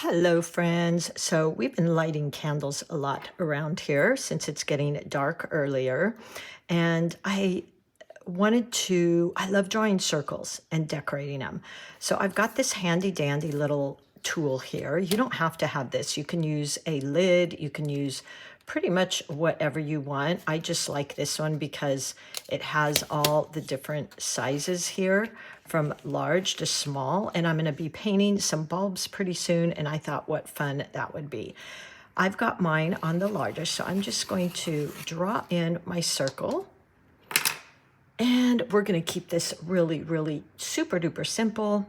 Hello, friends. So we've been lighting candles a lot around here since it's getting dark earlier. And I love drawing circles and decorating them. So I've got this handy dandy little tool here. You don't have to have this. You can use a lid. You can use pretty much whatever you want. I just like this one because it has all the different sizes here from large to small. And I'm going to be painting some bulbs pretty soon. And I thought what fun that would be. I've got mine on the largest. So I'm just going to draw in my circle. And we're going to keep this really super duper simple.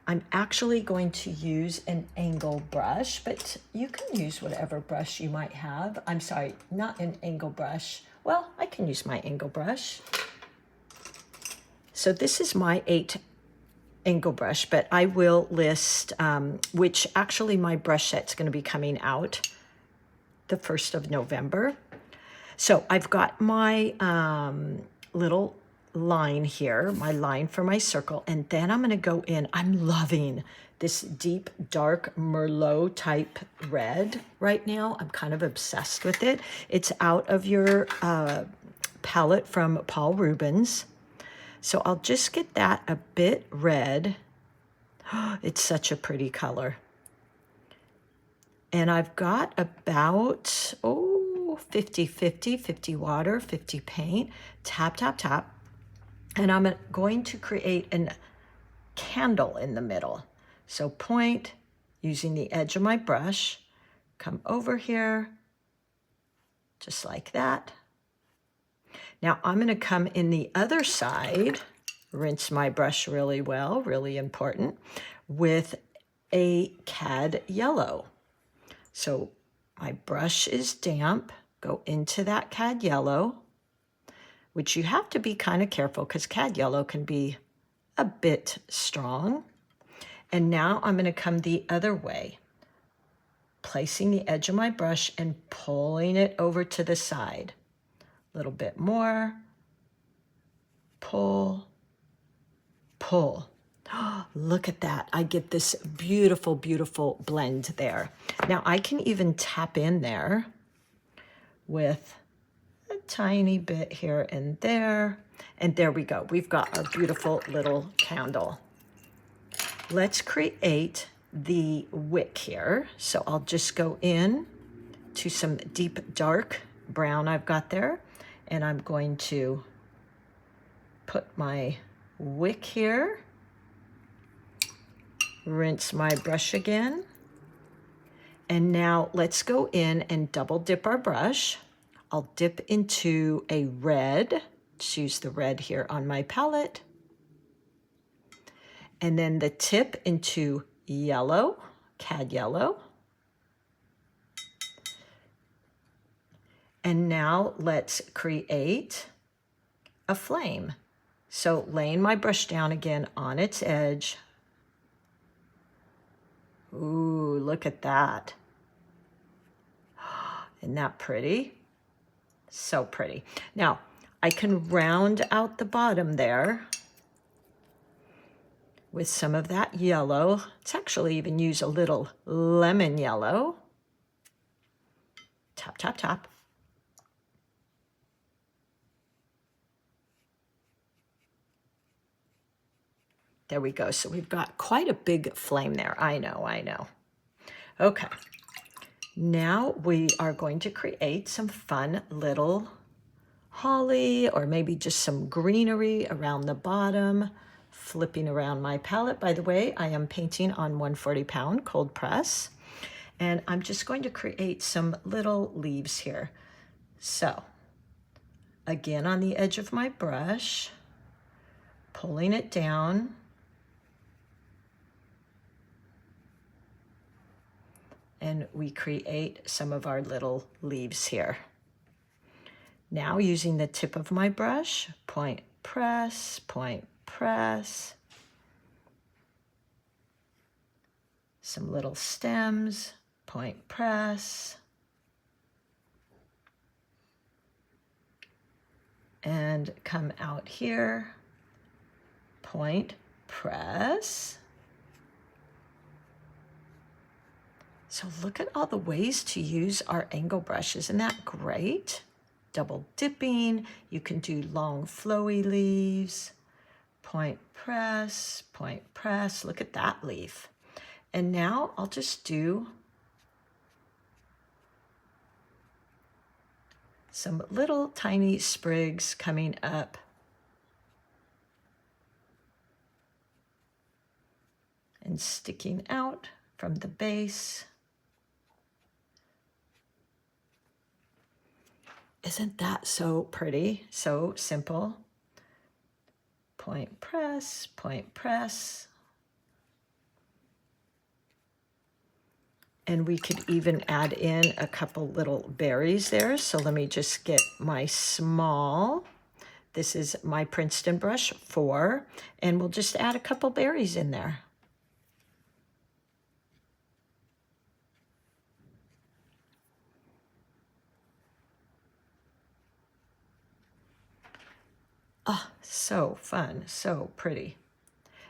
I'm actually going to use an angle brush, but you can use whatever brush you might have. I'm sorry, not an angle brush. Well, I can use my angle brush. So this is my 8 angle brush, but I will list, which actually my brush set's going to be coming out the 1st of November. So I've got my little line here, my line for my circle, and then I'm going to go in. I'm loving this deep dark Merlot type red right now. I'm kind of obsessed with it. It's out of your palette from Paul Rubens. So I'll just get that a bit red. It's such a pretty color. And I've got about 50-50, 50 water, 50 paint, tap tap tap. And I'm going to create a candle in the middle. So point, using the edge of my brush, come over here, just like that. Now I'm going to come in the other side, rinse my brush really well, really important, with a cad yellow. So my brush is damp, go into that cad yellow, which you have to be kind of careful because cad yellow can be a bit strong. And now I'm going to come the other way, placing the edge of my brush and pulling it over to the side. A little bit more. Pull, pull. Look at that. I get this beautiful, beautiful blend there. Now I can even tap in there with a tiny bit here and there. And there we go. We've got our beautiful little candle. Let's create the wick here. So I'll just go in to some deep dark brown I've got there. And I'm going to put my wick here. Rinse my brush again. And now let's go in and double dip our brush. I'll dip into a red. Just use the red here on my palette. And then the tip into yellow, cad yellow. And now let's create a flame. So laying my brush down again on its edge. Ooh, look at that. Isn't that pretty? So pretty. Now, I can round out the bottom there with some of that yellow. Let's actually even use a little lemon yellow. Tap, tap, tap. There we go. So we've got quite a big flame there. I know. Okay. Now we are going to create some fun little holly or maybe just some greenery around the bottom, flipping around my palette. By the way, I am painting on 140-pound cold press, and I'm just going to create some little leaves here. So again, on the edge of my brush, pulling it down. And we create some of our little leaves here. Now using the tip of my brush, point, press, point, press. Some little stems, point, press. And come out here, point, press. So look at all the ways to use our angle brush. Isn't that great? Double dipping. You can do long flowy leaves. Point press, point press. Look at that leaf. And now I'll just do some little tiny sprigs coming up. And sticking out from the base. Isn't that so pretty? So simple. Point press, point press. And we could even add in a couple little berries there. So let me just get my small, this is my Princeton brush 4, and we'll just add a couple berries in there. Oh, so fun, so pretty.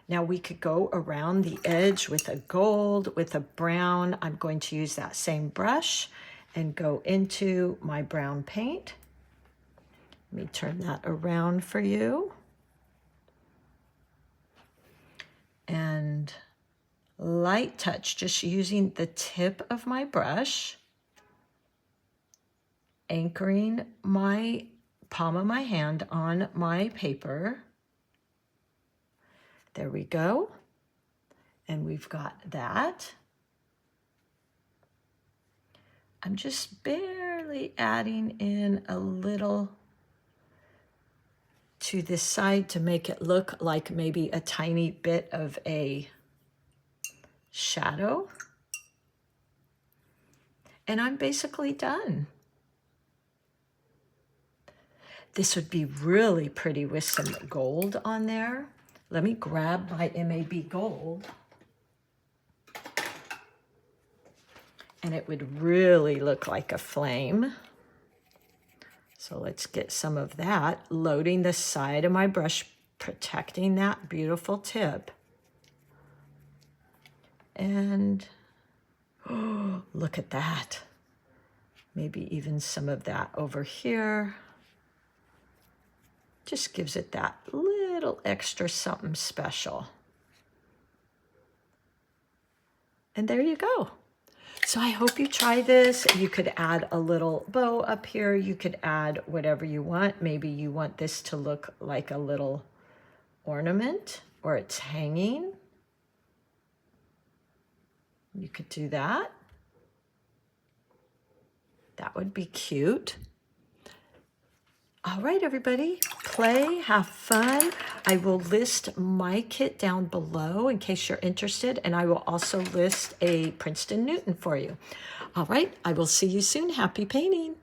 Now we could go around the edge with a gold, with a brown. I'm going to use that same brush and go into my brown paint. Let me turn that around for you. And light touch, just using the tip of my brush, anchoring my palm of my hand on my paper. There we go. And we've got that. I'm just barely adding in a little to this side to make it look like maybe a tiny bit of a shadow. And I'm basically done. This would be really pretty with some gold on there. Let me grab my MAB gold. And it would really look like a flame. So let's get some of that, loading the side of my brush, protecting that beautiful tip. And oh, look at that. Maybe even some of that over here. Just gives it that little extra something special. And there you go. So I hope you try this. You could add a little bow up here. You could add whatever you want. Maybe you want this to look like a little ornament or it's hanging. You could do that. That would be cute. All right, everybody, play, have fun. I will list my kit down below in case you're interested, and I will also list a Princeton Newton for you. All right, I will see you soon. Happy painting.